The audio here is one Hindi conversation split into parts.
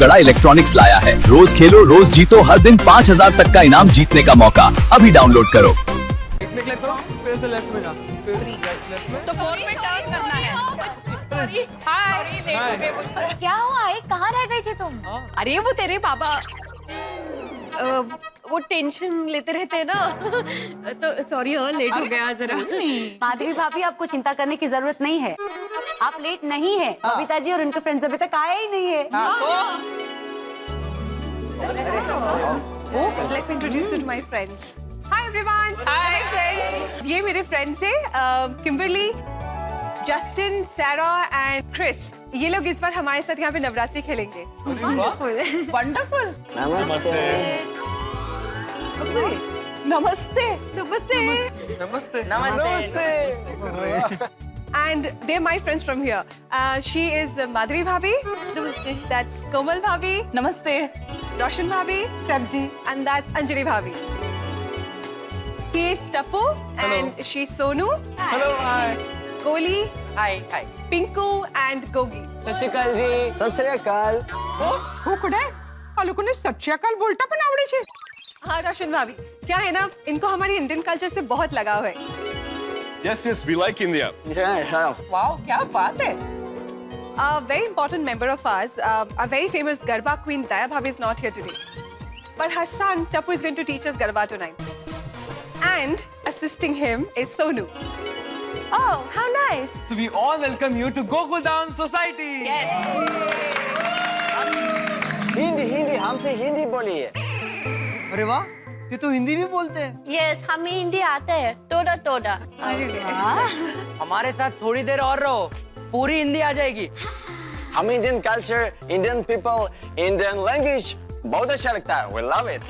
गड़ा इलेक्ट्रॉनिक्स लाया है। रोज खेलो रोज जीतो, हर दिन 5,000 तक का इनाम जीतने का मौका। अभी डाउनलोड करो। फिर से लेफ्ट में जा, फिर राइट लेफ्ट में। तो 4 में टर्न करना है। सॉरी, हाय, लेट हो गए मुझे। क्या हुआ? कहाँ रह गई थी तुम? अरे वो तेरे पापा वो टेंशन लेते रहते हैं ना, तो सॉरी हाँ लेट हो गया जरा। माधवी भाभी, आपको चिंता करने की जरूरत नहीं है। आप लेट नहीं है। बबीता जी और उनके फ्रेंड्स अभी तक आए ही नहीं है। Let me introduce you to my friends. Hi everyone. Hi friends. ये मेरे फ्रेंड्स हैं किम्बरली, जस्टिन, सारा एंड क्रिस। ये लोग इस बार हमारे साथ यहाँ पे नवरात्रि खेलेंगे। वंडरफुल। नमस्ते। नमस्ते। नमस्ते। नमस्ते। And they're my friends from here. She is Madhvi Bhabhi. नमस्ते। That's Komal Bhabhi. नमस्ते। Roshan Bhabhi. सब्जी। And that's Anjali Bhabhi. He is Tapu and she's Sonu. Hello, hi. Koli, hi hi. Pinku and Gogi. सत श्री अकाल जी। सत श्री अकाल। कुकडे આ લોકોને સત્યાકાલ બોલતા પણ આવડે છે? हाँ रोशन भाभी, क्या है ना, इनको हमारी इंडियन कल्चर से बहुत लगाव है। Yes, we like India. Wow, क्या बात है। A very important member of ours, a very famous Garba queen Daya Bhabhi is not here today, but her son Tapu is going to teach us Garba tonight, and assisting him is Sonu. Oh, how nice. So we all welcome you to Gokuldam Society. Hindi हमसे हिंदी बोलिए। अरे वाह, ये तो हिंदी भी बोलते हैं। Yes, हमें हिंदी आता है। टोडा टोडा। हमारे साथ थोड़ी देर और रहो, पूरी हिंदी आ जाएगी। हम Indian culture, Indian people, Indian language बहुत अच्छा लगता है। We love it.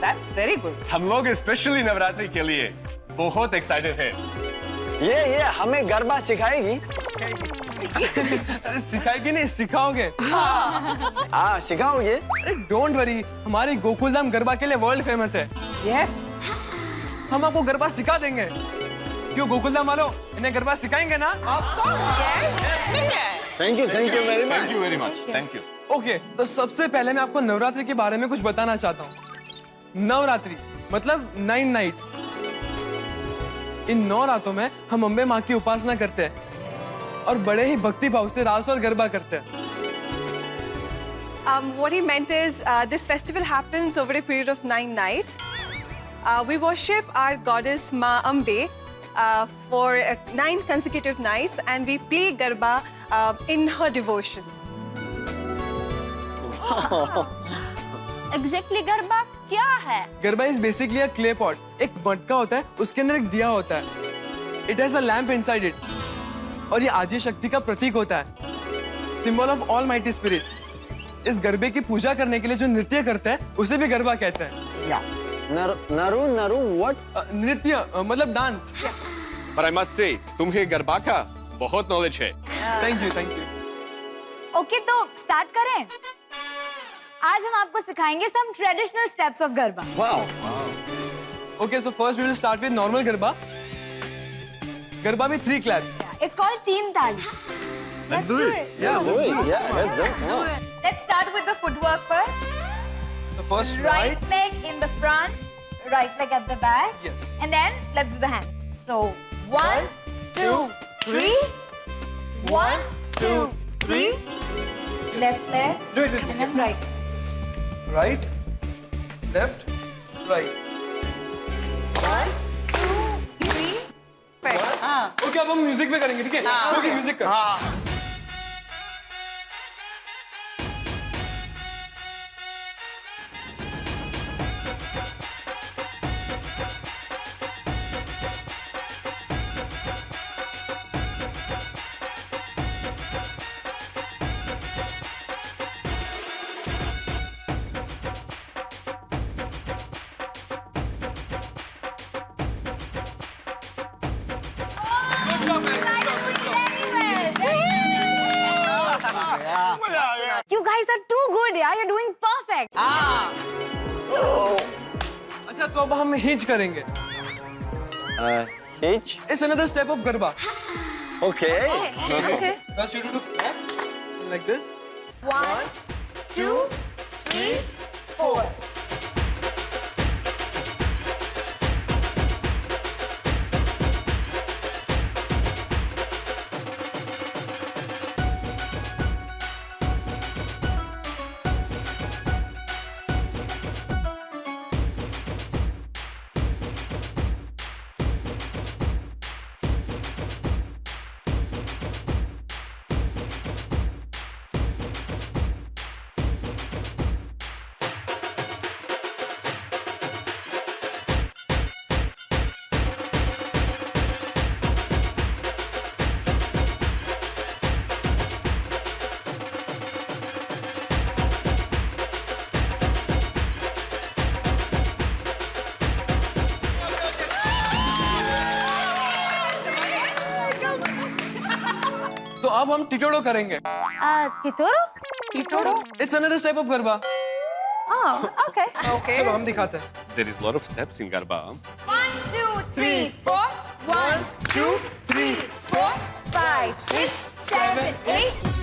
That's very good. हम लोग स्पेशली नवरात्रि के लिए बहुत एक्साइटेड हैं। ये हमें गरबा सिखाएगी। अरे सिखाएगी नहीं, सिखाओगे। हाँ सिखाओगे। अरे डोंट वरी, हमारी गोकुलधाम गरबा के लिए वर्ल्ड फेमस है। Yes. हम आपको गरबा सिखा देंगे। क्यों गोकुलधाम वालों, इन्हें गरबा सिखाएंगे ना? Thank you very much. Thank you very much. Thank you. Okay, तो सबसे पहले मैं आपको नवरात्रि के बारे में कुछ बताना चाहता हूँ। नवरात्रि मतलब 9 नाइट्स। इन 9 रातों में हम अम्बे माँ की उपासना करते हैं और बड़े ही भक्ति भाव से रास और गरबा करते हैं। What he meant is, this festival happens over a period of 9 nights. We worship our goddess Ma Ambe for 9 consecutive nights, and we play Garba in her devotion. Exactly garba क्या है? Garba is basically a clay pot. एक मटका होता है, उसके अंदर एक दिया होता है। It has a lamp inside it, और ये आदि शक्ति का प्रतीक होता है, symbol of all mighty spirit. इस गरबे की पूजा करने के लिए जो नृत्य करते हैं उसे भी गरबा कहते हैं। नरू व्हाट? नृत्य मतलब dance. But I must say, तुम्हें गरबा का बहुत नॉलेज है। Thank you. ओके, तो स्टार्ट करें। आज हम आपको सिखाएंगे some traditional steps of garba. Wow. Okay, so first we will start with normal garba. Garba में 3 claps। It's called 3 ताली। Let's do it. Yeah, let's do it. Come on. Let's start with the footwork first. The first Right leg in the front, right leg at the back. Yes. And then let's do the hand. So 1, 2, 3. 1, 2, 3. Left leg. Do it with me. And then right. Right, left, right. 1, 2, 3. Okay, अब हम म्यूजिक में करेंगे, ठीक है? ओके, म्यूजिक कर। You guys are too good, yeah. You're doing perfect. अच्छा, तो अब हम हिंज करेंगे। Hitch. It's another step of garba. Okay. Okay. First you do the clap like this. 1, 2, 3, 4. तो अब हम टिटोड़ो करेंगे। कितोरो? Titodo? It's another type of garba. Okay. चलो हम दिखाते हैं। There is a lot of steps in Garba. 1, 2, 3, 4. 1, 2, 3, 4, 5, 6, 7, 8.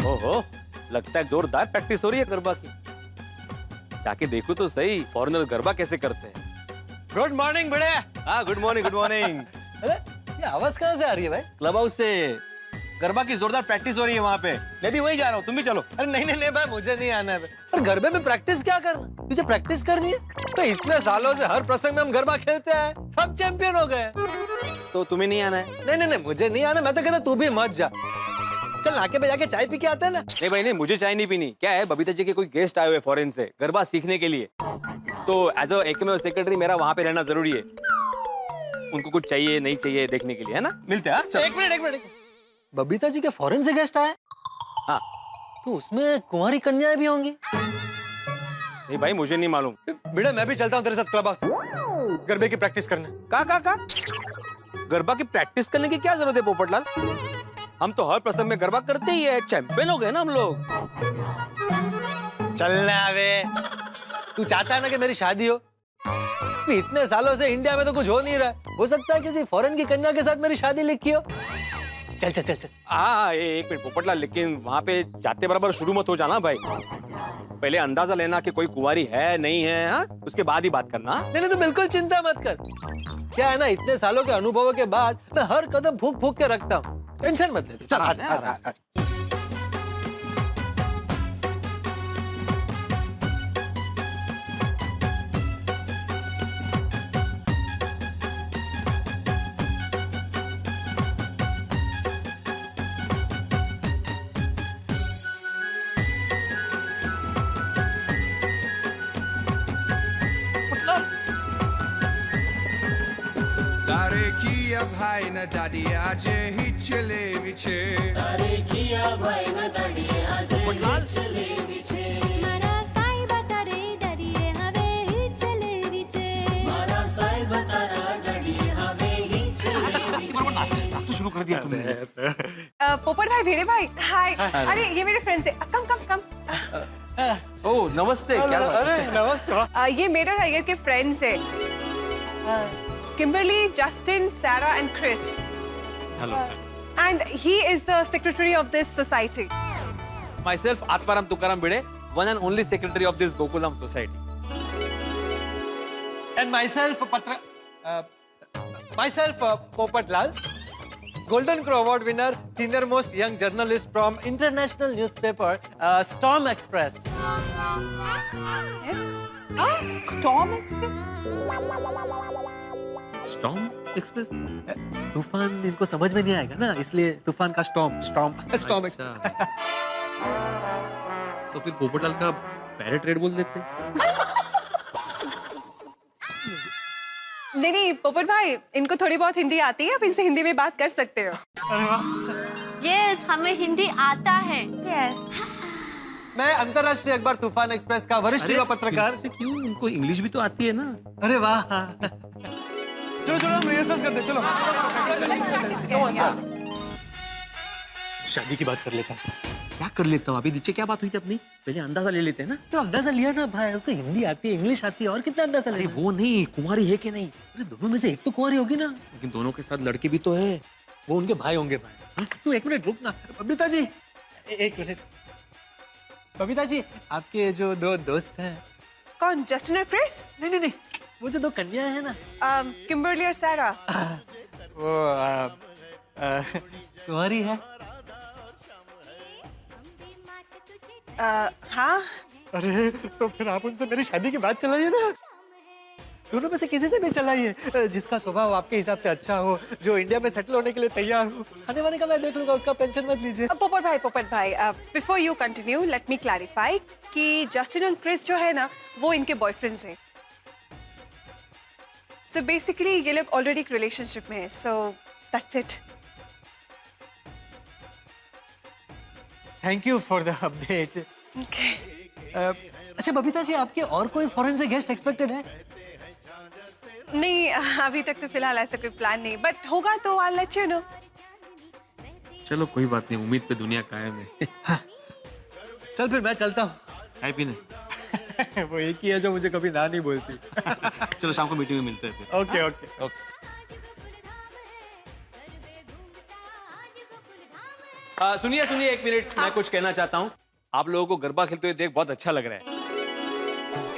ओहो, लगता है जोरदार प्रैक्टिस हो रही है गरबा की। जाके देखो तो सही फॉरेनर गरबा कैसे करते हैं। गुड मॉर्निंग बड़े। हाँ, गुड मॉर्निंग, गुड मॉर्निंग। अरे ये आवाज कहाँ से आ रही है भाई? क्लब हाउस से गरबा की जोरदार प्रैक्टिस हो रही है वहाँ पे। मैं भी वही जा रहा हूँ, तुम भी चलो। अरे नहीं नहीं नहीं भाई, मुझे नहीं आना है भाई। पर गरबे में प्रैक्टिस क्या करना? तुझे प्रैक्टिस करनी है? तो इतने सालों से हर प्रसंग में हम गरबा खेलते हैं, सब चैंपियन हो गए। तो तुम्हें नहीं आना है? नहीं नहीं नहीं, मुझे नहीं आना। मैं तो कहता तू भी मत जा। चल नाके पे जाके चाय पी के आते हैं ना। नहीं भाई नहीं, मुझे चाय नहीं पीनी। क्या है, बबीता जी के कोई गेस्ट आए हुए फॉरेन से गरबा सीखने के लिए, तो एज अ एकमेव सेक्रेटरी मेरा वहाँ पे रहना जरूरी है। उनको कुछ चाहिए नहीं चाहिए देखने के लिए, है ना? मिलते हैं। चल एक मिनट। बबीता जी के फॉरेन से गेस्ट आए? हाँ। तो उसमें कुंवारी कन्याएं भी होंगी? नहीं भाई, मुझे नहीं मालूम। बेटा मैं भी चलता हूँ तेरे साथ क्लब हाउस गरबे की प्रैक्टिस करने। का गरबा की प्रैक्टिस करने की क्या जरूरत है पोपटलाल? हम तो हर प्रसंग में गरबा करते ही है, चैंपियन हो गए ना हम लोग। चलना वे। तू चाहता है ना कि मेरी शादी हो? इतने सालों से इंडिया में तो कुछ हो नहीं रहा। हो सकता है किसी फॉरेन की कन्या के साथ मेरी शादी लिखी हो। चल चल चल चल। हाँ, एक मिनट पोपटलाल, लेकिन वहाँ पे जाते बराबर शुरू मत हो जाना भाई। पहले अंदाजा लेना कि कोई कुंवारी है नहीं है, हाँ? उसके बाद ही बात करना। नहीं तो बिल्कुल चिंता मत कर। क्या है ना, इतने सालों के अनुभवों के बाद मैं हर कदम फूंक फूंक के रखता हूँ। टेंशन मत ले। चल आ। Darekia bhai na dadi aaj hi chale viche. Darekia bhai na dadi aaj hi chale viche. Mara sai batare dadi have hi chale viche. Mara sai batara dadi have hi chale viche. नाश्ता शुरू कर दिया तुमने। पोपट भाई, भेड़े भाई, हाय। अरे ये मेरे फ्रेंड्स है। कम। ओह नमस्ते। क्या बात है? अरे नमस्ते। ये मेडर हाइगर के फ्रेंड्स है। Kimberly, Justin, Sarah, and Chris. Hello. And he is the secretary of this society. Myself, Atmaram Tukaram Bide, one and only secretary of this Gokulam society. And myself, Popat Lal, Golden Crow Award winner, senior most young journalist from international newspaper, Storm Express. Storm Express? Storm Express? तूफान इनको समझ में नहीं आएगा ना, इसलिए तूफान का स्टॉर्म तो फिर पोपटलाल का पैरेट रेड बोल देते। नहीं पोपट भाई, इनको थोड़ी बहुत हिंदी आती है, आप इनसे हिंदी में बात कर सकते हो। यस, हमें हिंदी आता है। यस। मैं अंतरराष्ट्रीय अखबार तूफान एक्सप्रेस का वरिष्ठ युवा पत्रकार। क्यों, उनको इंग्लिश भी तो आती है ना। अरे वाह। चलो हम रिहर्सल करते हैं। चलो शादी की बात कर लेता हूँ। क्या कर लेता हूँ? अभी नीचे क्या बात हुई थी अपनी? पहले अंदाजा ले लेते हैं ना। तो अंदाजा लिया ना भाई, उसको हिंदी आती है, इंग्लिश आती है, और कितना अंदाजा अरे लेना? वो नहीं, कुंवारी है कि नहीं? अरे दोनों में से एक तो कुंवारी होगी ना। लेकिन दोनों के साथ लड़के भी तो है। वो उनके भाई होंगे भाई। हाँ? तू एक मिनट रुक ना बबीता जी, एक मिनट। बबीता जी, आपके जो दो दोस्त हैं। कौन, जस्टिन और क्रिस? नहीं नहीं नहीं, वो जो दो कन्या है ना, किम्बरली और सारा। वो कुंवारी है। हाँ। अरे तो फिर आप उनसे मेरी शादी की बात चलाइए ना। दोनों में से किसी से भी चलाइए, जिसका स्वभाव आपके हिसाब से अच्छा हो, जो इंडिया में सेटल होने के लिए तैयार हो। खाने वाने का मैं देख लूंगा, उसका टेंशन मत लीजिए। पोपट भाई, before you continue let me clarify कि जस्टिन और क्रिस जो है ना, वो इनके बॉयफ्रेंड्स हैं। सो बेसिकली ये लोग ऑलरेडी एक रिलेशनशिप में है, so that's it. Thank you for the update. अच्छा बबीता जी, आपके और कोई फॉरेन से गेस्ट एक्सपेक्टेड है? नहीं, अभी तक तो फिलहाल ऐसा कोई प्लान नहीं, बट होगा तो आई लेट यू नो। चलो कोई बात नहीं, उम्मीद पे दुनिया कायम है। हाँ। चल फिर मैं चलता हूँ। चाय पीने? वो एक ही है जो मुझे कभी ना नहीं बोलती। चलो शाम को मीटिंग में मिलते हैं फिर। Okay okay okay. सुनिए सुनिए, एक मिनट, मैं कुछ कहना चाहता हूँ। आप लोगों को गरबा खेलते हुए देख बहुत अच्छा लग रहा है।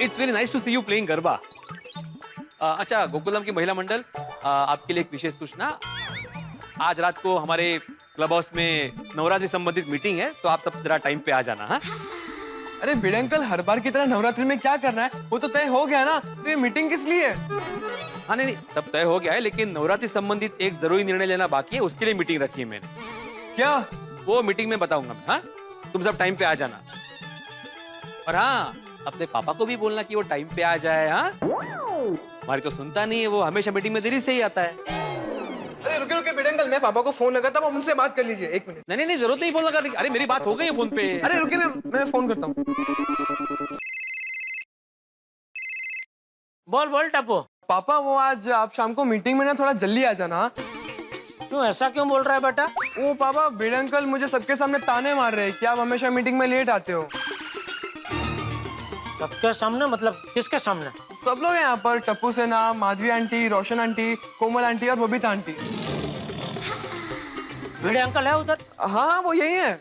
It's very nice to see you playing garba. अच्छा गोकुलम की महिला मंडल, आपके लिए एक विशेष सूचना। आज रात को हमारे क्लब हाउस में नवरात्रि संबंधित मीटिंग है, तो आप सब जरा टाइम पे आ जाना। हाँ? अरे भिड़े अंकल, हर बार की तरह नवरात्रि में क्या करना है, वो तो तय हो गया ना, तो ये मीटिंग किस लिए? हाँ नहीं, सब तय हो गया है, लेकिन नवरात्रि संबंधित एक जरूरी निर्णय लेना बाकी है, उसके लिए मीटिंग रखी है मैंने। क्या? वो मीटिंग में बताऊंगा मैं। हाँ, तुम सब टाइम पे आ जाना। और हाँ, अपने पापा को भी बोलना कि वो टाइम पे आ जाए। हाँ, हमारी तो सुनता नहीं है, वो हमेशा मीटिंग में देरी से ही आता है। अरे रुके रुके भिड़े अंकल, मैं पापा को फोन लगाता हूँ, उनसे बात कर लीजिए। एक मिनट। नहीं नहीं, जरूरत नहीं फोन लगाने की। अरे मेरी बात हो गई है फोन पे। अरे रुके, मैं फोन करता हूँ। बोल बोल टप्पू। पापा, वो आज आप शाम को मीटिंग में ना थोड़ा जल्दी आ जाना। क्यों, ऐसा क्यों बोल रहा है बेटा? वो पापा, भिड़े अंकल मुझे सबके सामने ताने मार रहे हैं कि आप हमेशा मीटिंग में लेट आते हो। सबके सामने मतलब किसके सामने? सब लोग हैं यहाँ पर, टप्पू सेना, माधवी आंटी, रोशन आंटी, कोमल आंटी और बबीता आंटी। भिड़े अंकल है उधर? हाँ वो यही है।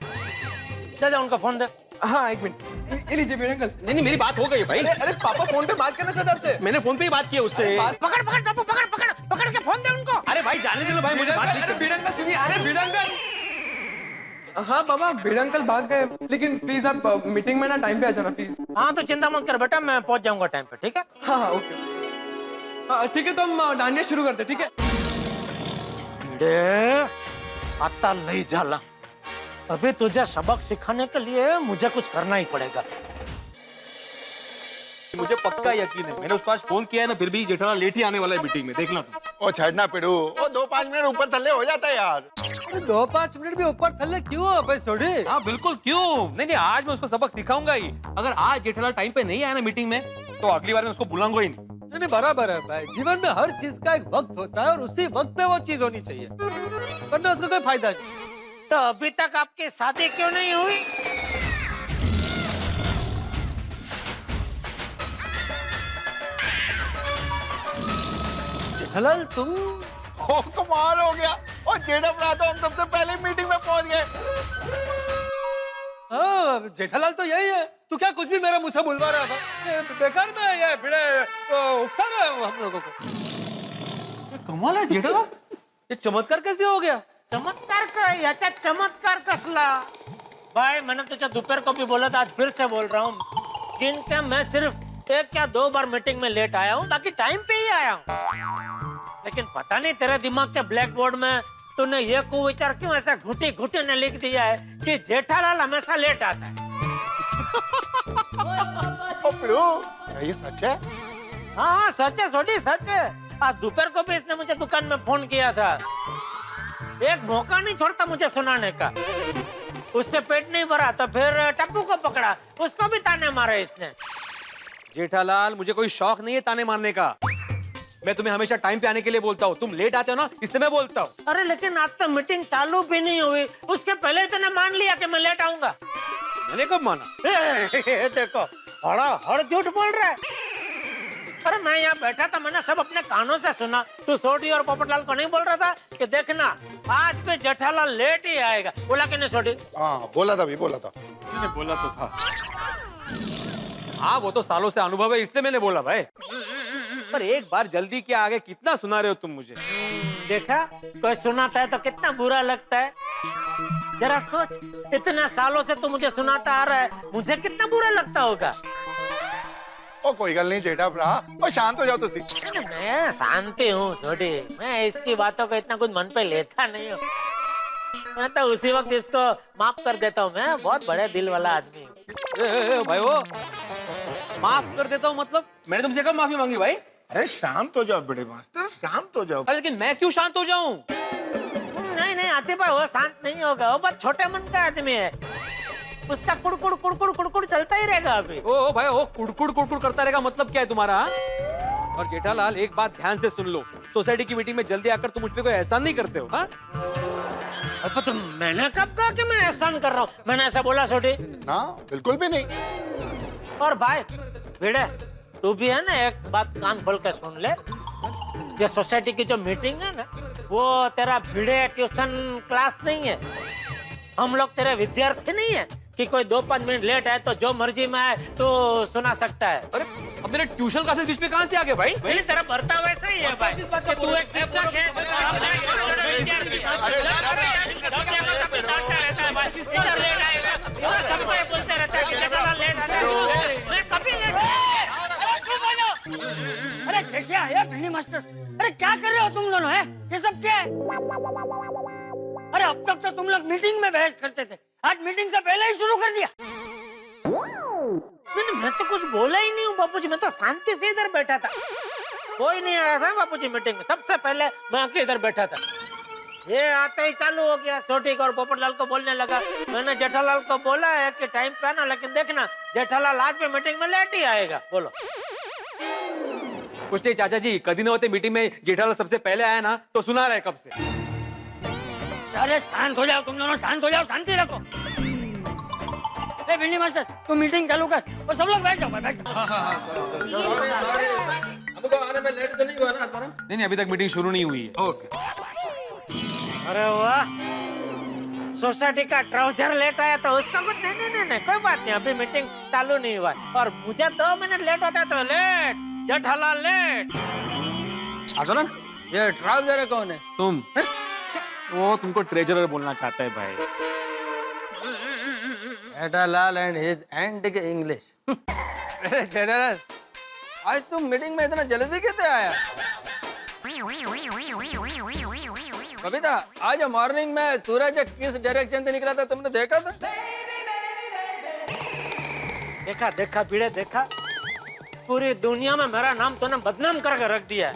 दे उनका फोन दे। हाँ एक मिनट, ये लीजिए भिड़े अंकल। नहीं नहीं, मेरी बात हो गई भाई। अरे पापा फोन पे बात करना चाहते आपसे। मैंने फोन पे ही बात की है उससे। पकड़ पकड़ टप्पू, पकड़ पकड़ पकड़ के फोन दे उनको। अरे भाई जाने दे लो भाई, मुझे बात अरे भिड़े अंकल सुनिए। अरे भिड़े अंकल। हाँ पापा, भिड़े अंकल भाग गए, लेकिन प्लीज आप मीटिंग में ना टाइम पे आ जाना प्लीज। हाँ तो चिंता मत कर बेटा, मैं पहुंच जाऊंगा टाइम पे, ठीक है? हाँ हाँ ओके। हाँ ठीक है, तो हम डांडिया शुरू करते, ठीक है? भिड़े, आता नहीं झाला। अभी तुझे सबक सिखाने के लिए मुझे कुछ करना ही पड़ेगा। मुझे पक्का यकीन है, मैंने उसको आज फोन किया है ना, फिर भी जेठालाल लेट ही आने वाला है मीटिंग में, देखना तुम। ओ छड़ना पिड़ू, ओ 2-5 मिनट ऊपर थल्ले हो जाता है यार। अरे 2-5 मिनट भी ऊपर थल्ले क्यों भाई सोडी? हाँ बिल्कुल, क्यों नहीं। नहीं, आज मैं उसको सबक सिखाऊंगा ही। अगर आज जेठालाल टाइम पे नहीं आया ना मीटिंग में, तो अगली बार मैं उसको बुलाऊंगा ही नहीं। नहीं बराबर है भाई, जीवन में हर चीज का एक वक्त होता है और उसी वक्त पे वो चीज होनी चाहिए, वरना उसका कोई फायदा नहीं। तो अभी तक आपकी शादी क्यों नहीं हुई? जेठालाल तुम? ओ कमाल हो गया, और जेठा बना तो हम सबसे पहले मीटिंग में पहुंच गए। हाँ जेठालाल तो यही है, तू क्या कुछ भी मेरा मुंह से बुलवा रहा था? बेकार में ये भिड़े उकसा रहा है हम लोगों को। कमाल है जेठालाल, ये चमत्कार कैसे हो गया? चमत्कार का याचा चमत्कार कसला? भाई मैंने तुझे दोपहर को भी बोला था, आज फिर से बोल रहा हूँ, दिन के मैं सिर्फ 1 या 2 बार मीटिंग में लेट आया हूँ, बाकी टाइम पे ही आया हूँ। लेकिन पता नहीं तेरे दिमाग के ब्लैक बोर्ड में तूने ये कुविचार क्यों ऐसा घुटी घुटी ने लिख दिया है कि जेठालाल हमेशा लेट आता है। ये सच है? हाँ सच है सोडी, सच है। आज दोपहर को भी इसने मुझे दुकान में फोन किया था, एक मौका नहीं छोड़ता मुझे सुनाने का। उससे पेट नहीं भरा तो फिर टप्पू को पकड़ा, उसको भी ताने मारे इसने। जेठालाल, मुझे कोई शौक नहीं है ताने मारने का। मैं तुम्हें हमेशा टाइम पे आने के लिए बोलता हूँ, तुम लेट आते हो ना इसलिए मैं बोलता हूँ। अरे लेकिन आज तो मीटिंग चालू भी नहीं हुई, उसके पहले ही तूने मान लिया कि मैं लेट आऊंगा। मैंने कब माना? देखो हड़ झूठ बोल रहा है। अरे मैं यहाँ बैठा था, मैंने सब अपने कानों से सुना। तू सोटी और पोपटलाल को नहीं बोल रहा था कि देखना आज भी जेठालाल लेट ही आएगा? बोला कि नहीं सोटी? हाँ बोला था, भी बोला था। मैंने बोला तो था। हाँ वो तो सालों से अनुभव है इसलिए मैंने बोला भाई। पर एक बार जल्दी क्या, आगे कितना सुना रहे हो तुम मुझे। देखा, कोई सुनाता है तो कितना बुरा लगता है। जरा सोच, इतने सालों से तू मुझे सुनाता आ रहा है, मुझे कितना बुरा लगता होगा। ओ कोई गल नहीं जेठा भरा, और शांत हो जाओ तुसी। मैं शांति हूँ सोडी, मैं इसकी बातों को इतना कुछ मन पे लेता नहीं हूँ। मैं तो उसी वक्त इसको माफ कर देता हूँ। मैं बहुत बड़े दिल वाला आदमी हूँ। भाई वो माफ कर देता हूँ मतलब? मैंने तुमसे कब माफी मांगी भाई? अरे शांत हो जाओ बड़े मास्टर, शांत हो जाओ। अरे लेकिन मैं क्यों शांत हो जाऊं? नहीं नहीं आतिफ भाई, वो शांत नहीं होगा, वो बहुत छोटे मन का आदमी है। उसका कुड़कुड़ कुड़कुड़ कुड़कुड़ चलता ही रहेगा अभी। ओ भाई वो कुड़कुड़ कुड़कुड़ करता रहेगा मतलब क्या है तुम्हारा? और जेठालाल एक बात ध्यान से सुन लो, सोसाइटी की मीटिंग में जल्दी आकर तुम मुझ पे कोई एहसान नहीं करते हो। हाँ? अब तो मैंने कब कहा कि मैं एहसान कर रहा हूँ? मैंने ऐसा बोला छोटी? ना बिल्कुल भी नहीं। और भाई भिड़े, तू भी है ना, एक बात कान खोल के सुन ले। ये सोसाइटी की जो मीटिंग है ना, वो तेरा भिड़े ट्यूशन क्लास नहीं है। हम लोग तेरे विद्यार्थी नहीं है कि कोई 2-5 मिनट लेट है तो जो मर्जी में आए तो सुना सकता है। अरे अब मेरे ट्यूशन क्लासेस बीच में कहाँ से आ गए भाई? पहले तेरा बर्ताव वैसा ही है भाई कि तू एक शिक्षक है और हम एक छोटे-छोटे विद्यार्थी। इधर लेट आएगा, इधर सबको ये बोलते रहता है कि जेठालाल लेट आता है। मैं कभी लेट अरे जेठिया, ये भिंडी मास्टर, अरे क्या कर रहे हो तुम दोनों? है ये सब क्या है? अरे अब तक तो तुम लोग मीटिंग में बहस करते थे, आज मीटिंग से पहले ही शुरू कर दिया। नहीं, मैं तो कुछ बोला ही नहीं हूँ बापूजी, मैं तो शांति से इधर बैठा था। कोई नहीं आया था बापूजी मीटिंग में, सबसे पहले मैं आके इधर बैठा था। ये आते ही चालू हो गया, सोटी और पोपटलाल को बोलने लगा। मैंने जेठालाल को बोला है कि टाइम पे आना, लेकिन देखना जेठालाल आज भी मीटिंग में लेट ही आएगा। बोलो। कुछ नहीं चाचा जी, कभी न होते मीटिंग में जेठालाल सबसे पहले आया ना तो सुना रहे कब से। अरे शांत हो जाओ तुम दोनों, शांत हो जाओ, शांति रखो। ए भिंडी मास्टर, तू मीटिंग चालू कर और सब लोग बैठ जाओ, बैठ जाओ। हमको आने में लेट तो नहीं हुआ ना तुम्हारा? नहीं अभी तक मीटिंग शुरू नहीं हुई है। ओके। अरे वाह, सोसाइटी का ट्राउजर लेट आया तो उसका कुछ नहीं, कोई बात नहीं, अभी मीटिंग चालू नहीं हुआ। और मुझे 2 मिनट लेट होता है तो लेट, जेठालाल लेट। आंदोलन, ये ट्राउजर कौन है? तुम। वो तुमको ट्रेजरर बोलना चाहता है भाई। Jethalal and his and English. Jethalal, आज तुम मीटिंग में इतना जल्दी कैसे आया? कविता, आज मॉर्निंग में सूरज किस डायरेक्शन से निकला था तुमने देखा था? देखा भिड़े, देखा। पूरी दुनिया में मेरा नाम तूने बदनाम करके रख दिया है।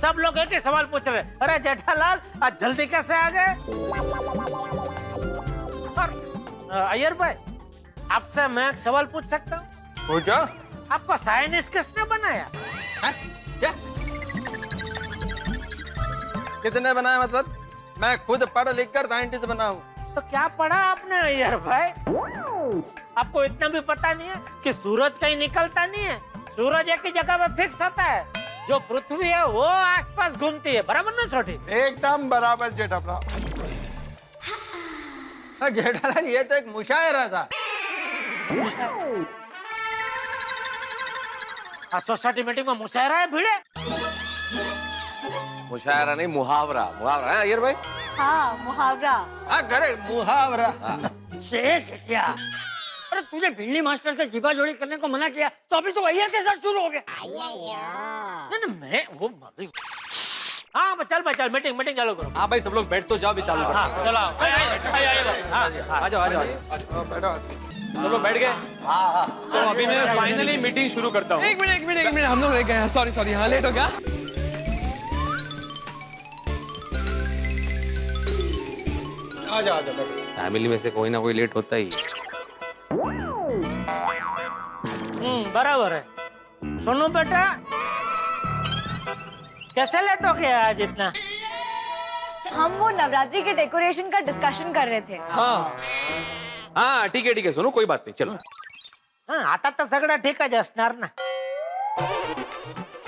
सब लोग एक ही सवाल पूछ रहे, अरे जेठालाल आज जल्दी कैसे आ गए? और अय्यर भाई, आपसे मैं एक सवाल पूछ सकता हूँ? पूछो। आपको साइंटिस्ट किसने बनाया? क्या? कितने बनाया मतलब? मैं खुद पढ़ लिख कर साइंटिस्ट बना हूँ। तो क्या पढ़ा आपने अय्यर भाई? आपको इतना भी पता नहीं है कि सूरज कहीं निकलता नहीं है, सूरज एक ही जगह पे फिक्स होता है। जो पृथ्वी है वो आसपास घूमती है, बराबर ना छोटी? एकदम बराबर जेठा भरा। जेठालाल, ये तो एक मुशायरा था। सोसाइटी मीटिंग में मुशायरा है भिड़े? मुशायरा नहीं, मुहावरा। मुहावरा है अय्यर भाई? हाँ मुहावरा। हाँ करेक्ट, मुहावरा। जेठिया, अरे तुझे भिंडी मास्टर से जीभा जोड़ी करने को मना किया तो अभी तो अय्यर के साथ शुरू हो गया। नहीं मैं वो हाँ चल मीटिंग चालू करो। हाँ भाई सब लोग बैठ तो जाओ भी चालू करो। हाँ चलो आ जाओ सब लोग बैठ गए। तो अभी मैं फाइनली मीटिंग शुरू करता हूँ। एक मिनट हम लोग रह गए हैं, सॉरी हाँ लेट हो गया। आ जाओ फैमिली में से कोई ना कोई लेट होता ही। बराबर है। सुनो बेटा, कैसे लेट हो गया आज इतना? हम वो नवरात्रि के डेकोरेशन का डिस्कशन कर रहे थे। हाँ ठीक है सोनू, कोई बात नहीं, चलो। हाँ, आता तो सगळं ठीकच असणार ना।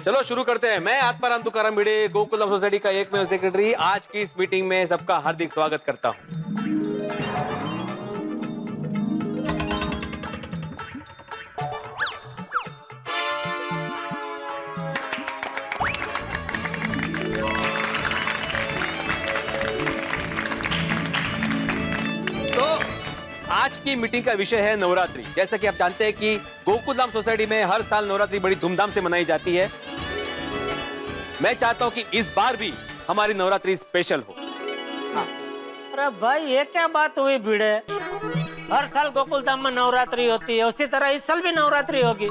चलो शुरू करते हैं। मैं आत्माराम तुकाराम भिड़े, गोकुलधाम सोसाइटी का एकमेव सेक्रेटरी, आज की इस मीटिंग में सबका हार्दिक स्वागत करता हूँ। आज की मीटिंग का विषय है नवरात्रि। जैसा कि आप जानते हैं कि गोकुलधाम सोसाइटी में हर साल नवरात्रि बड़ी धूमधाम से मनाई जाती है। मैं चाहता हूं कि इस बार भी हमारी नवरात्रि स्पेशल हो। अरे भाई, ये क्या बात हुई भिड़े? हर साल गोकुलधाम में नवरात्रि होती है, उसी तरह इस साल भी नवरात्रि होगी।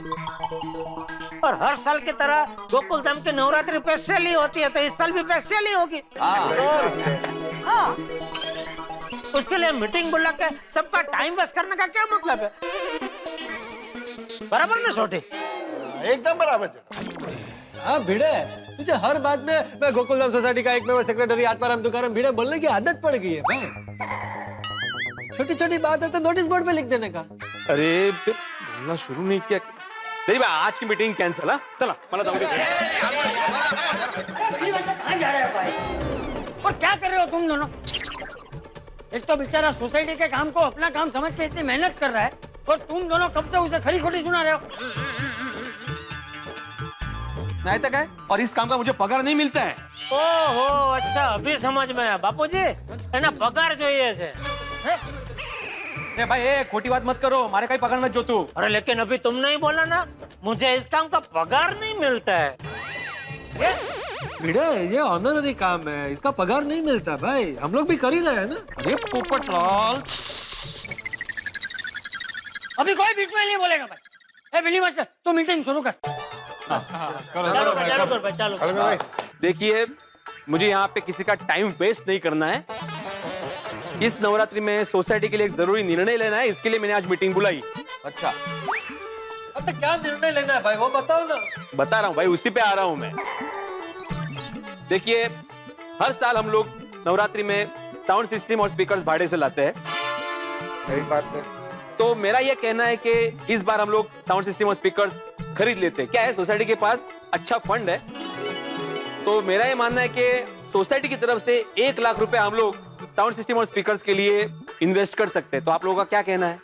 और हर साल की तरह गोकुलधाम की नवरात्रि स्पेशल ही होती है, तो इस साल भी स्पेशल ही होगी। हाँ। उसके लिए मीटिंग बुला के सबका टाइम वेस्ट करने का क्या मतलब है? बराबर ना छोटे? एकदम बराबर। हाँ भिड़े, तुझे हर बात में मैं गोकुलधाम सोसाइटी का एकमेव सेक्रेटरी आत्माराम तुकाराम भिड़े बोलने की आदत पड़ गई है भाई। छोटी छोटी बात है तो नोटिस बोर्ड पे लिख देने का। अरे फिर बोलना शुरू नहीं किया। नहीं भाई, आज की मीटिंग कैंसिल। है चला, मला जाऊंगी। कहाँ जा रहे हो भाई? और क्या कर रहे हो तुम दोनों? एक तो बेचारा सोसाइटी के काम को अपना काम समझ के इतनी मेहनत कर रहा है, और तुम दोनों कब से उसे खरी खोटी सुना रहे हो। नहीं तक है, और इस काम का मुझे पगार नहीं मिलता है। ओहो, अच्छा अभी समझ में आया। बापूजी, है ना, पगार જોઈએ છે। ए भाई, ए खोटी बात मत करो, हमारे कहीं पगार मत जो तू। अरे लेकिन अभी तुम नहीं बोला ना, मुझे इस काम का पगार नहीं मिलता है। भिड़े, ये ऑनररी काम है, इसका पगार नहीं मिलता भाई। हम लोग भी कर ही रहे हैं ना। अरे पोपटलाल, अभी कोई बीच में नहीं बोलेगा भाई। ए बिली मास्टर, तू मीटिंग शुरू कर। चलो। देखिए, मुझे यहाँ पे किसी का टाइम वेस्ट नहीं करना है। इस नवरात्रि में सोसाइटी के लिए एक जरूरी निर्णय लेना है, इसके लिए मैंने आज मीटिंग बुलाई। अच्छा, अब तो क्या निर्णय लेना है भाई, वो बताओ ना। बता रहा हूँ भाई, उसी पे आ रहा हूँ मैं। देखिए, हर साल हम लोग नवरात्रि में साउंड सिस्टम और स्पीकर्स भाड़े से लाते हैं। सही बात है। तो मेरा यह कहना है कि इस बार हम लोग साउंड सिस्टम और स्पीकर्स खरीद लेते हैं। क्या है, सोसाइटी के पास अच्छा फंड है, तो मेरा ये मानना है कि सोसाइटी की तरफ से 1 लाख रुपए हम लोग साउंड सिस्टम और स्पीकर्स के लिए इन्वेस्ट कर सकते हैं। तो आप लोगों का क्या कहना है?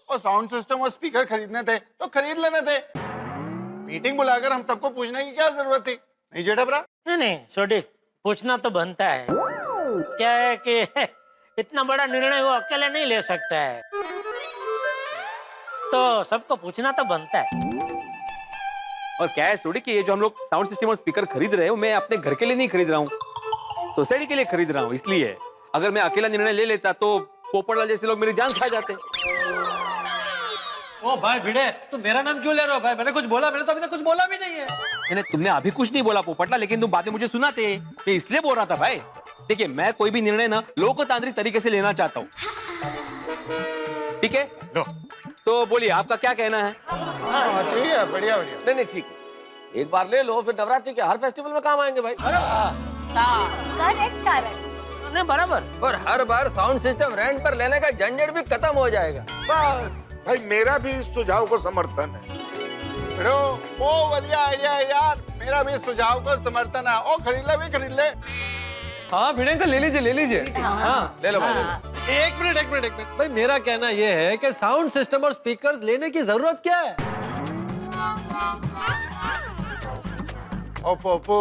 और साउंड सिस्टम और स्पीकर खरीदने थे तो खरीद लेने थे। मीटिंग बुलाकर हम सबको पूछने की क्या जरूरत थी? नहीं जेठाभरा? नहीं छोटी, पूछना तो बनता है। क्या है कि इतना बड़ा निर्णय वो अकेले नहीं ले सकता है, तो सबको पूछना तो बनता है। और क्या है सोडी कि ये जो हम लोग साउंड सिस्टम और स्पीकर खरीद रहे हो, मैं अपने घर के लिए नहीं खरीद रहा हूँ, सोसाइटी के लिए खरीद रहा हूँ। इसलिए अगर मैं अकेला निर्णय ले लेता तो पोपटलाल जैसे लोग मेरी जान खा जाते। ओ भाई भिड़े, तुम मेरा नाम क्यों ले रहे हो भाई? मैंने कुछ बोला? मैंने तो अभी तक कुछ बोला भी नहीं है। मैंने तुमने अभी कुछ नहीं बोला पोपटलाल, लेकिन तुम बाद में मुझे सुनाते। मैं इसलिए बोल रहा था भाई। देखिए, मैं कोई भी निर्णय ना लोकतांत्रिक तरीके से लेना चाहता हूँ। ठीक है, तो बोलिए आपका क्या कहना है? ठीक है, बढ़िया बढ़िया। नहीं ठीक है, एक बार ले लो, फिर नवरात्रि के हर फेस्टिवल में काम आएंगे भाई। करेक्ट। नहीं बराबर। और हर बार साउंड सिस्टम रेंट पर लेने का झंझट भी खत्म हो जाएगा। भाई मेरा भी इस सुझाव को समर्थन है। वो बढ़िया आइडिया है यार, मेरा भी इस सुझाव को समर्थन है। ओ खरीद ले। हाँ भिड़े का ले लीजिए। हाँ ले लो भाई। एक मिनट भाई, मेरा कहना यह है कि साउंड सिस्टम और स्पीकर्स लेने की जरूरत क्या है? ओ पोपो,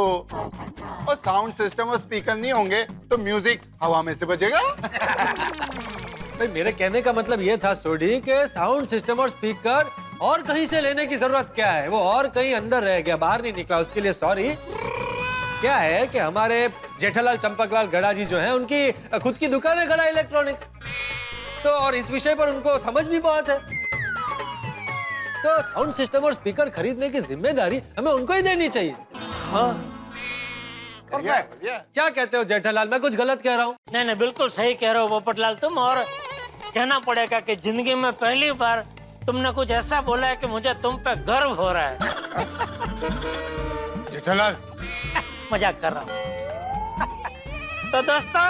और साउंड सिस्टम और स्पीकर नहीं होंगे तो म्यूजिक हवा में से बजेगा। भाई मेरे कहने का मतलब ये था सोडी कि साउंड सिस्टम और स्पीकर और कहीं से लेने की जरूरत क्या है? वो और कहीं अंदर रह गया, बाहर नहीं निकला, उसके लिए सॉरी। क्या है कि हमारे जेठालाल चंपकलाल गड़ा जी जो हैं, उनकी खुद की दुकान है गड़ा इलेक्ट्रॉनिक्स, तो और इस विषय पर उनको समझ भी बहुत है। तो साउंड सिस्टम और स्पीकर खरीदने की जिम्मेदारी हमें उनको ही देनी चाहिए। हाँ, क्या कहते हो जेठालाल? मैं कुछ गलत कह रहा हूँ? नहीं, बिल्कुल सही कह रहे हो पोपटलाल तुम। और कहना पड़ेगा कि जिंदगी में पहली बार तुमने कुछ ऐसा बोला है कि मुझे तुम पे गर्व हो रहा है। जेठालाल मजाक कर रहा हूँ। तो दोस्तों,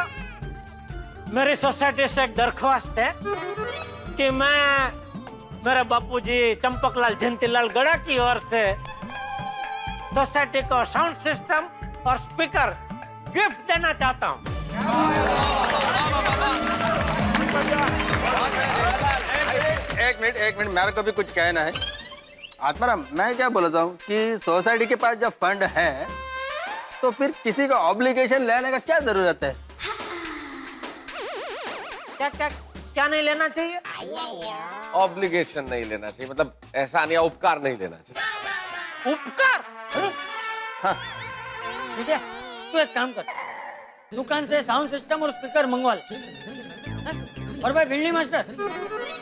मेरी सोसाइटी से एक दरख्वास्त है कि मैं मेरे बापूजी चंपकलाल जयंतीलाल गड़ा की ओर से सोसाइटी को साउंड सिस्टम और स्पीकर गिफ्ट देना चाहता हूँ। एक मिनट मेरे को भी कुछ कहना है। आत्माराम, मैं क्या बोलता हूँ कि सोसाइटी के पास जब फंड है तो फिर किसी का ऑब्लिगेशन लेने का क्या जरूरत है? क्या नहीं लेना चाहिए? ऑब्लिगेशन नहीं लेना चाहिए, मतलब एहसान या उपकार नहीं लेना चाहिए। उपकार? हाँ। ठीक है, तू एक काम कर, दुकान से साउंड सिस्टम और स्पीकर मंगवा ले। और भाई भिंडी मास्टर,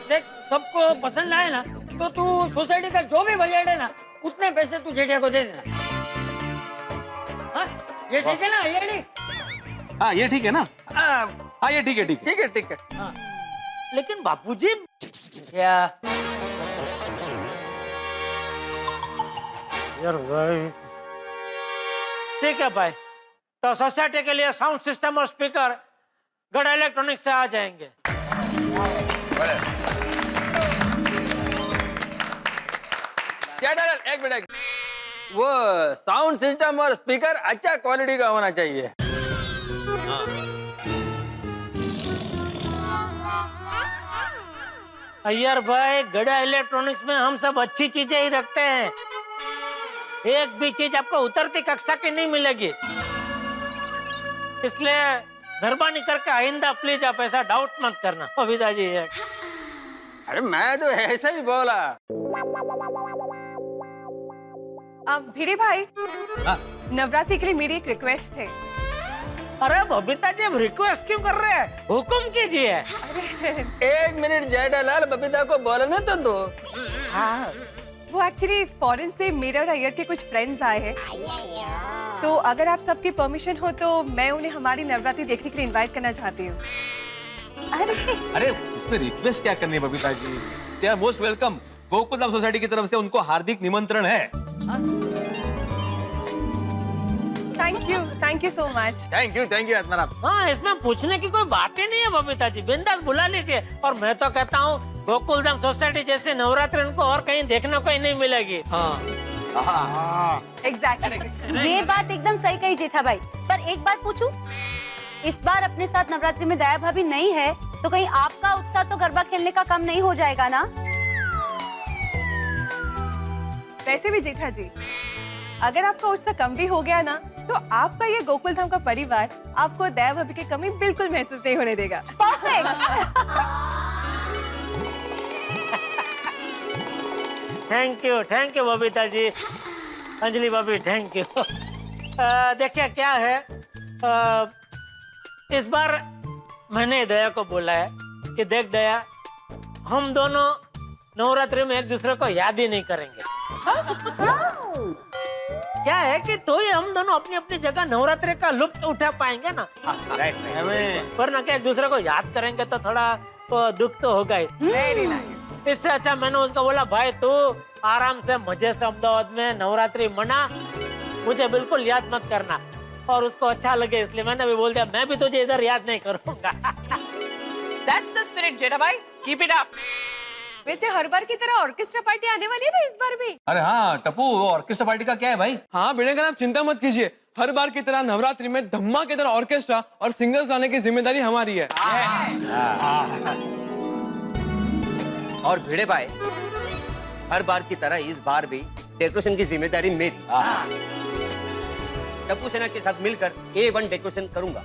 देख सबको पसंद आए ना तो तू सोसाइटी का जो भी बजट है ना उतने पैसे तू जेठिया को दे देना। हाँ, ये ठीक है ना? ये नहीं? हाँ, ये ठीक है ना? हाँ, ये ठीक है, ठीक है। हाँ। लेकिन बापूजी क्या यार भाई, ठीक है भाई, तो सोसाइटी के लिए साउंड सिस्टम और स्पीकर गड़ा इलेक्ट्रॉनिक से आ जाएंगे। क्या डाल? एक मिनट, वो साउंड सिस्टम और स्पीकर अच्छा क्वालिटी का होना चाहिए। अय्यर भाई, गड़ा इलेक्ट्रॉनिक्स में हम सब अच्छी चीजें ही रखते हैं। एक भी चीज आपको उतरती कक्षा की नहीं मिलेगी, इसलिए मेहरबानी करके आइंदा प्लीज आप ऐसा डाउट मत करना। बबीता जी, अरे मैं तो ऐसा ही बोला। अब भिड़े भाई, नवरात्रि के लिए मेरी एक रिक्वेस्ट है। अरे बबीता जी, रिक्वेस्ट क्यों कर रहे हैं? हुक्म कीजिए। एक मिनट जेठालाल, बबीता को बोलने तो दो। हाँ, वो एक्चुअली फॉरेन से मेरे और अय्यर के कुछ फ्रेंड्स आए हैं, तो अगर आप सबकी परमिशन हो तो मैं उन्हें हमारी नवरात्रि देखने के लिए इनवाइट करना चाहती हूँ। अरे उसमें रिक्वेस्ट क्या करनी है Babita ji? They are most welcome. Gokuldham society की तरफ से उनको हार्दिक निमंत्रण है। Thank you so much. Thank you Atmaram. हाँ, इसमें पूछने की कोई बात ही नहीं है बबीता जी, बिंदास बुला लीजिए। और मैं तो कहता हूँ गोकुलधाम सोसाइटी जैसे नवरात्रि उनको और कहीं देखने को ही नहीं मिलेगी। एग्जैक्टली। ये बात एकदम सही कही जेठा भाई, पर एक बात पूछूं, इस बार अपने साथ नवरात्रि में दया भाभी नहीं है तो कहीं आपका उत्साह तो गरबा खेलने का कम नहीं हो जाएगा ना? वैसे भी जेठा जी, अगर आपका उत्साह कम भी हो गया ना तो आपका ये गोकुलधाम का परिवार आपको दया भाभी की कमी बिल्कुल महसूस नहीं होने देगा। थैंक यू बबीता जी, अंजलि भाभी, थैंक यू। देखिए क्या है, इस बार मैंने दया को बोला है कि देख दया, हम दोनों नवरात्रि में एक दूसरे को याद ही नहीं करेंगे। क्या है कि तो ही हम दोनों अपनी अपनी जगह नवरात्रि का लुत्फ उठा पाएंगे ना। वरना क्या एक दूसरे को याद करेंगे तो थोड़ा दुख तो होगा ही। इससे अच्छा मैंने उसको बोला, भाई तू आराम से मजे से अहमदाबाद में नवरात्रि मना, मुझे बिल्कुल याद मत करना। और उसको अच्छा लगे इसलिए मैंने भी बोल दिया, मैं भी तुझे इधर याद नहीं करूंगा। That's the spirit, जेठा भाई, keep it up. वैसे हर बार की तरह ऑर्केस्ट्रा पार्टी आने वाली है ना इस बार भी? अरे हाँ टप्पू, ऑर्केस्ट्रा पार्टी का क्या है भाई? हाँ भिड़े का, आप चिंता मत कीजिए, हर बार की तरह नवरात्रि में धमाकेदार ऑर्केस्ट्रा और सिंगर्स लाने की जिम्मेदारी हमारी है। और भिड़े भाई, हर बार की तरह इस बार भी डेकोरेशन की जिम्मेदारी मेरी। टप्पू सेना के साथ मिलकर A1 डेकोरेशन करूंगा।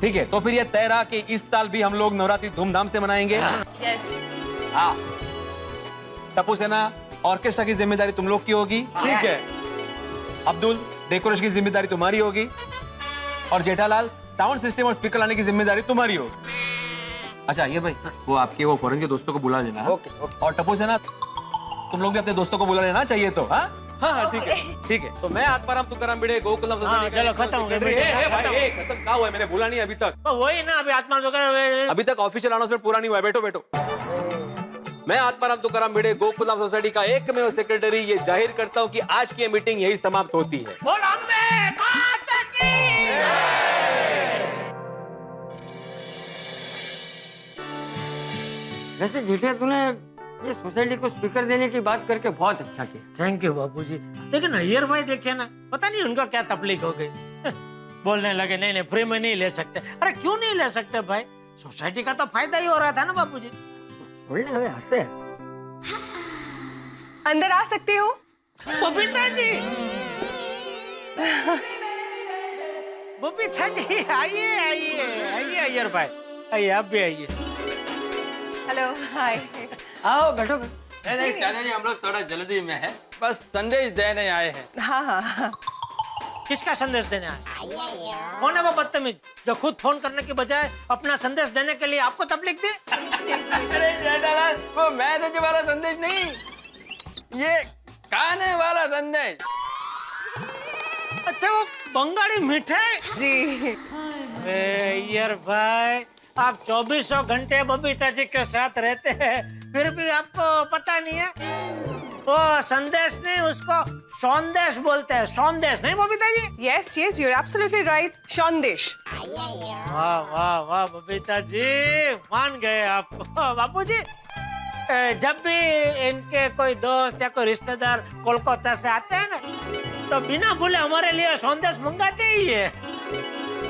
ठीक है, तो फिर ये तय रहा कि इस साल भी हम लोग नवरात्रि धूमधाम से मनाएंगे। हाँ, टप्पू सेना, ऑर्केस्ट्रा की जिम्मेदारी तुम लोग की होगी। ठीक है। अब्दुल, डेकोरेशन की जिम्मेदारी तुम्हारी होगी। और जेठालाल, साउंड सिस्टम और स्पीकर लाने की जिम्मेदारी तुम्हारी होगी। अच्छा ये भाई, वो आपके वो फॉरेन के दोस्तों को बुला लेना। और टप्पू सेना, तुम लोग भी अपने दोस्तों को बुला लेना चाहिए तो। हाँ हाँ ठीक है, ठीक है। तो मैं आत्माराम तुकाराम भिड़े गोकुलधाम सोसाइटी। चलो खत्म हो गया। खत्म क्या हुआ है? मैंने बोला नहीं अभी तक। वही ना, अभी आत्मा अभी तक ऑफिशियल अनाउंसमेंट पूरा नहीं हुआ है। बैठो बैठो। मैं आत्माराम तुकाराम भिड़े गोकुलधाम सोसाइटी का एकमेव सेक्रेटरी ये जाहिर करता हूँ कि आज की ये मीटिंग यही समाप्त होती है। बोल अम्बे माता की। वैसे जेठिया तूने ये सोसाइटी को स्पीकर देने की बात करके बहुत अच्छा किया। थैंक यू बाबूजी। लेकिन अय्यर भाई देखे ना, पता नहीं उनको क्या तकलीफ हो गई। बोलने लगे नहीं फ्री में नहीं ले सकते। अरे क्यों नहीं ले सकते भाई, सोसाइटी का तो फायदा ही हो रहा था ना बाबूजी। बोलने हंसे। अंदर आ सकते हो बबीता जी। बबीता जी आइए आइए आइए अय्यर भाई, आइए आप भी आइए। Hello hi. आओ बैठो। नहीं चाचा जी, हम लोग थोड़ा जल्दी में है, बस संदेश देने आए हैं। हाँ। किसका संदेश देने आए? कौन है वो बदतमीज जो खुद फोन करने की बजाय अपना संदेश देने के लिए आपको तकलीफ दे? अरे जेठालाल, वो मैसेज वाला संदेश नहीं, ये खाने वाला संदेश। अच्छा, वो बंगाली मिठाई जी। अय्यर भाई, आप 24 घंटे बबीता जी के साथ रहते हैं, फिर भी आपको पता नहीं है? वो संदेश नहीं, उसको सौंदेश बोलते हैं। सौंदेश नहीं Babita ji? Yes yes, you are absolutely right, Saundesh. वाह वाह वाह बबीता जी, मान गए आप। बापूजी, जब भी इनके कोई दोस्त या कोई रिश्तेदार कोलकाता से आते हैं ना, तो बिना भूले हमारे लिए सौंदेश मंगाते ही है।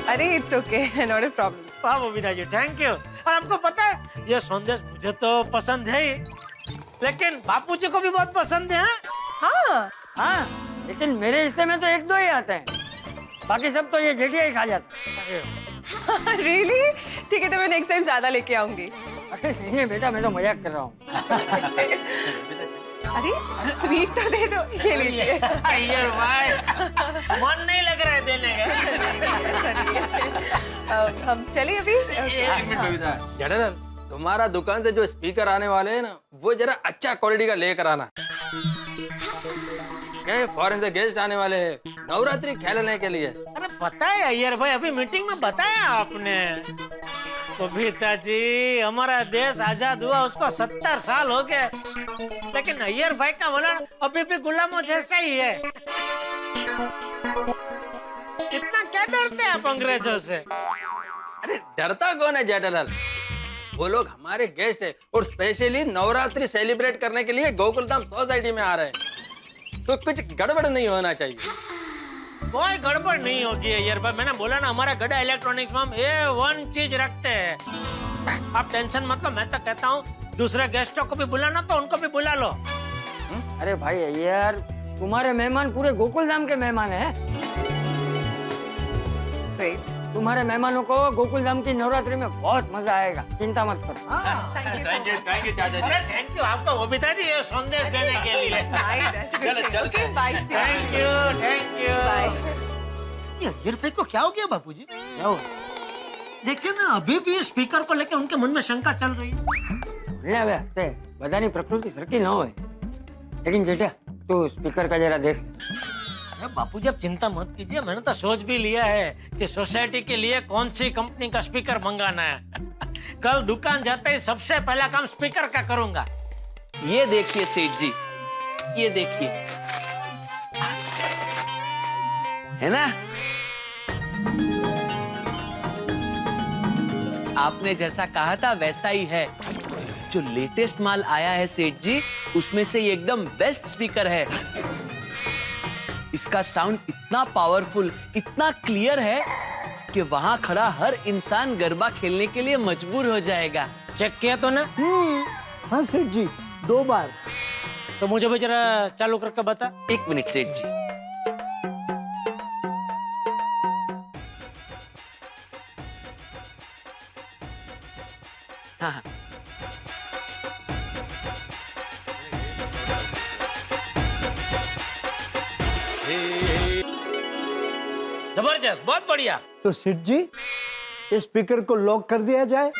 अरे it's okay, not a problem. वाह बबीता जी, थैंक यू। और आपको पता है, ये सौंदेश मुझे तो पसंद है ही, लेकिन बापूजी को भी बहुत पसंद है। हाँ, लेकिन मेरे हिस्से में तो 1-2 ही आते हैं, बाकी सब तो ये जेठिया ही खा जाते हैं। रियली? ठीक है, तो मैं नेक्स्ट टाइम ज्यादा लेके आऊंगी। अरे नहीं बेटा, मैं तो मजाक कर रहा हूँ। अरे स्वीट तो दे दो, ये लीजिए। अय्यर भाई, मन नहीं लग रहा है देने का। हम चले अभी? एक मिनट बबीता। जेठालाल, तुम्हारा दुकान से जो स्पीकर आने वाले हैं ना, वो जरा अच्छा क्वालिटी का लेकर आना। क्या फॉरेन से गेस्ट आने वाले हैं नवरात्रि खेलने के लिए। अरे बताया अय्यर भाई, अभी मीटिंग में बताया आपने। बबीता जी, हमारा देश आजाद हुआ उसको 70 साल हो गए, लेकिन अय्यर भाई का वलन अभी भी गुलामों जैसा ही है। इतना क्या डरते हैं आप अंग्रेजों से? अरे डरता कौन है जेठालाल, वो लोग हमारे गेस्ट है और स्पेशली नवरात्रि सेलिब्रेट करने के लिए गोकुलधाम सोसाइटी में आ रहे हैं, तो कुछ गड़बड़ नहीं होना चाहिए। कोई गड़बड़ नहीं होगी अय्यर भाई, मैंने बोला ना, हमारा गड़ा इलेक्ट्रॉनिक्स में हम A1 चीज रखते हैं। आप टेंशन मत लो, मैं तो कहता हूँ दूसरे गेस्टों को भी बुलाना तो उनको भी बुला लो। अरे भाई अय्यर, तुम्हारे मेहमान पूरे गोकुलधाम के मेहमान हैं। ग्रेट। तुम्हारे मेहमानों को गोकुलधाम की नवरात्रि में बहुत मजा आएगा, चिंता मत करो। थैंक यू चाचा जी। अरे थैंक यू आपको बबीता जी, ये संदेश देने के लिए। चलते हैं। Thank you. ये अय्यर भाई को क्या हो गया बापूजी? क्या हो? देखिए ना, अभी भी स्पीकर को लेकर उनके मन में शंका चल रही है। बधानी प्रकृति सरकी न हो, लेकिन जेठिया तू स्पीकर का जरा देख। अरे बापूजी, आप चिंता मत कीजिए, मैंने तो सोच भी लिया है कि सोसाइटी के लिए कौन सी कंपनी का स्पीकर मंगाना है। कल दुकान जाते ही सबसे पहला काम स्पीकर का करूंगा। ये देखिए सेठ जी, ये देखिए, है ना? आपने जैसा कहा था वैसा ही है। जो लेटेस्ट माल आया है सेठ जी, उसमें से ये एकदम बेस्ट स्पीकर है। इसका साउंड इतना पावरफुल, इतना क्लियर है कि वहां खड़ा हर इंसान गरबा खेलने के लिए मजबूर हो जाएगा। चेक किया तो ना? हाँ सेठ जी, 2 बार। तो मुझे भी जरा चालू करके बता। 1 मिनट सेठ जी। हाँ। जबरदस्त, बहुत बढ़िया। तो सेठ जी, इस स्पीकर को लॉक कर दिया जाए,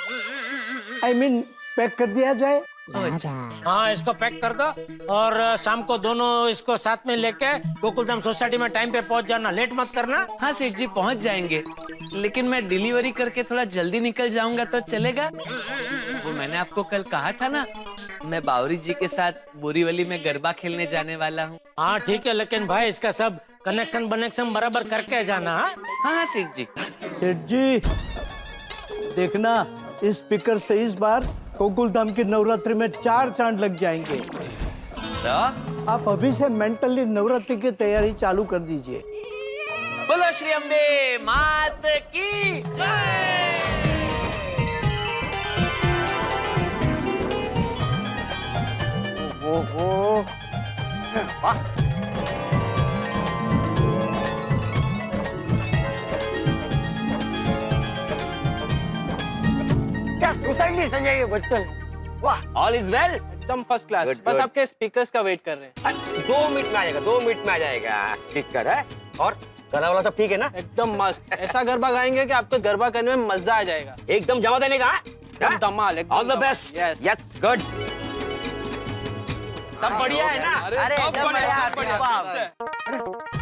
I mean, पैक कर दिया जाए। हाँ, इसको पैक कर दो और शाम को दोनों इसको साथ में लेके गोकुलधाम सोसाइटी में टाइम पे पहुंच जाना, लेट मत करना। हाँ सेठ जी, पहुंच जाएंगे, लेकिन मैं डिलीवरी करके थोड़ा जल्दी निकल जाऊंगा तो चलेगा? वो मैंने आपको कल कहा था ना, मैं बावरी जी के साथ बोरीवली में गरबा खेलने जाने वाला हूँ। हाँ ठीक है, लेकिन भाई इसका सब कनेक्शन बराबर करके जाना। हाँ सेठ जी। सेठ जी देखना, इस स्पीकर से इस बार गोकुल धाम की नवरात्रि में 4 चांद लग जाएंगे। आप अभी से मेंटली नवरात्रि की तैयारी चालू कर दीजिए। बोलो श्री अम्बे मात की जय। वाह। क्या सोसाइटी सजाई है बच्चों ने। वाह, ऑल इज वेल, एकदम फर्स्ट क्लास। Good, बस good. आपके स्पीकर्स का वेट कर रहे हैं। 2 मिनट में आ जाएगा, 2 मिनट में आ जाएगा। स्पीकर है और गाना वाला सब ठीक है ना? एकदम मस्त। ऐसा गरबा गाएंगे कि आपको गरबा करने में मजा आ जाएगा। एकदम जमा देने का। एकदम धमाल। All the best. Yes good. सब बढ़िया है ना? अरे सब बढ़िया,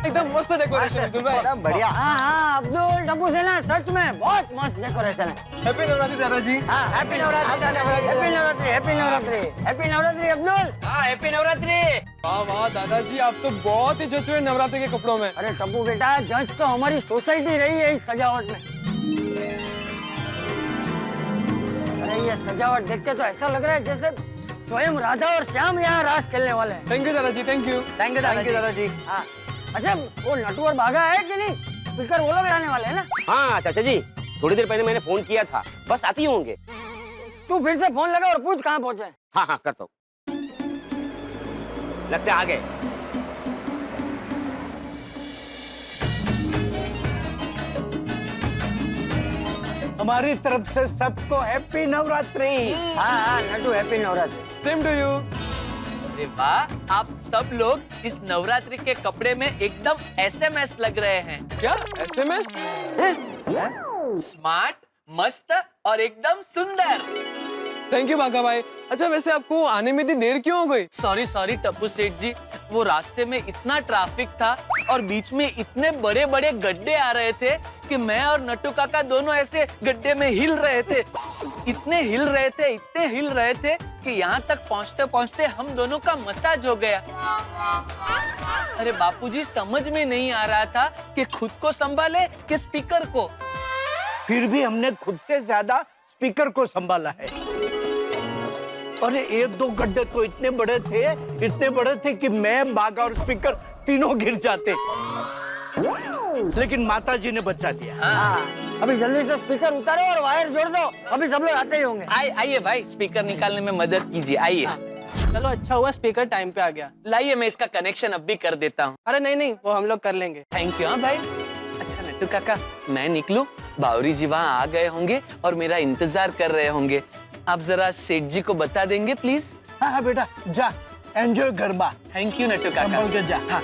एकदम मस्त डेकोरेशन है भाई। एकदम बढ़िया। हाँ अब्दुल टप्पू सेना सच में बहुत मस्त डेकोरेशन है। हैप्पी नवरात्रि दादाजी। हाँ happy Navratri, happy Navratri, happy Navratri, happy Navratri Abdul. हाँ हैप्पी नवरात्रि। वाह वाह दादाजी, आप तो बहुत ही जच रहे हैं नवरात्रि के कपड़ों में। अरे टप्पू बेटा, जज तो हमारी सोसाइटी रही है इस सजावट में। अरे ये सजावट देख के तो ऐसा लग रहा है जैसे स्वयं राधा और श्याम यहाँ रास खेलने वाले हैं। थैंक यू दादाजी, थैंक यू। थैंक यू दादाजी। हाँ अच्छा, वो नटू और भागा है कि नहीं? स्पीकर वो लोग लाने वाले हैं ना? हाँ चाचा जी, थोड़ी देर पहले मैंने फोन किया था, बस आती होंगे। तू फिर से फोन लगा और पूछ कहाँ पहुँचे। हाँ हाँ करता हूँ। लगता है आ गए। हमारी तरफ से सबको हैप्पी नवरात्रि। हाँ नटू happy Navratri. Same to you. अरे वाह, आप सब लोग इस नवरात्रि के कपड़े में एकदम SMS लग रहे हैं। क्या SMS? स्मार्ट, मस्त और एकदम सुंदर। थैंक यू बाघा भाई। अच्छा वैसे आपको आने में इतनी देर क्यों हो गई? सॉरी टप्पू सेठ जी, वो रास्ते में इतना ट्रैफिक था और बीच में इतने बड़े बड़े गड्ढे आ रहे थे कि मैं और नट्टू काका दोनों ऐसे गड्ढे में हिल रहे थे। इतने हिल रहे थे कि यहाँ तक पहुँचते पहुँचते हम दोनों का मसाज हो गया। अरे बापूजी, समझ में नहीं आ रहा था कि खुद को संभाले कि स्पीकर को। फिर भी हमने खुद से ज्यादा स्पीकर को संभाला है। अरे 1-2 गड्ढे तो इतने बड़े थे कि मैं, बाघा और स्पीकर तीनों गिर जाते, लेकिन माताजी ने बचा दिया। हाँ अभी जल्दी से स्पीकर उतारो और वायर जोड़ दो, अभी सब लोग आते ही होंगे। आइए भाई, स्पीकर निकालने में मदद कीजिए, आइए। चलो अच्छा हुआ स्पीकर टाइम पे आ गया। लाइए मैं इसका कनेक्शन अब भी कर देता हूँ। अरे नहीं, वो हम लोग कर लेंगे। Thank you. हाँ भाई। अच्छा नट्टू काका, मैं निकलूं? बावरी जी वहाँ आ गए होंगे और मेरा इंतजार कर रहे होंगे। आप जरा सेठ जी को बता देंगे प्लीज। हाँ बेटा, जा enjoy garba. Thank you Nattu काका। संभल के जा। हाँ